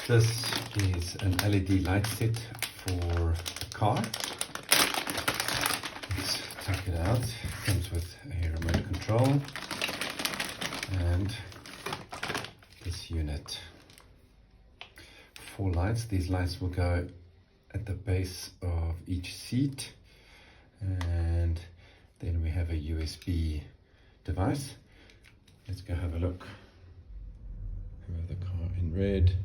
This is an LED light set for a car. Let's take it out. It comes with a remote control and this unit. 4 lights. These lights will go at the base of each seat, and then we have a USB device. Let's go have a look. We have the car in red,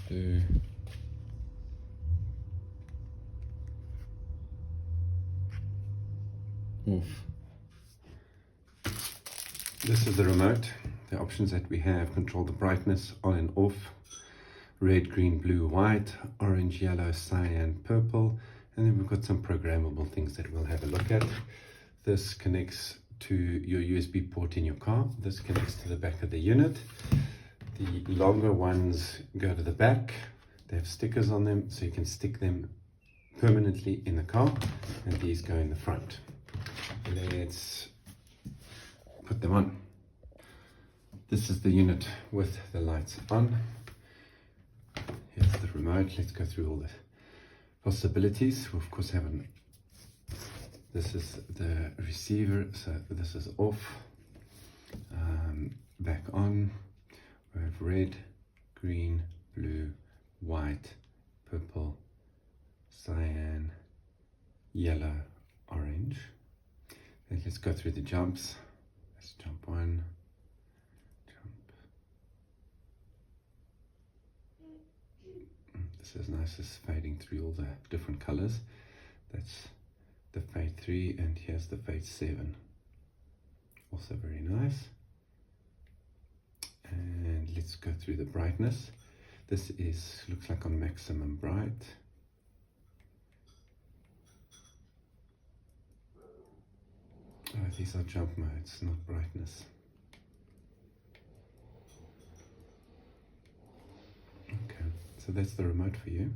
blue, off. This is the remote. The options that we have: control the brightness on and off, red, green, blue, white, orange, yellow, cyan, purple, and then we've got some programmable things that we'll have a look at. This connects to your USB port in your car. This connects to the back of the unit. The longer ones go to the back. They have stickers on them, so you can stick them permanently in the car, and these go in the front. Let's put them on. This is the unit with the lights on. Here's the remote. Let's go through all the possibilities. We of course have this is the receiver, so this is off, back on. We have red, green, blue, white, purple, cyan, yellow, orange. Then let's go through the jumps. Let's jump 1, jump. This is nice, it's fading through all the different colors. That's the fade 3, and here's the fade 7. Also very nice. And let's go through the brightness. This looks like on maximum bright. Oh, these are jump modes, not brightness. Okay, so that's the remote for you.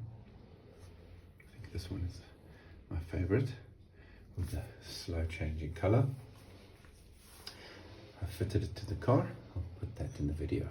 I think this one is my favorite, with the slow changing color. I fitted it to the car. I'll put that in the video.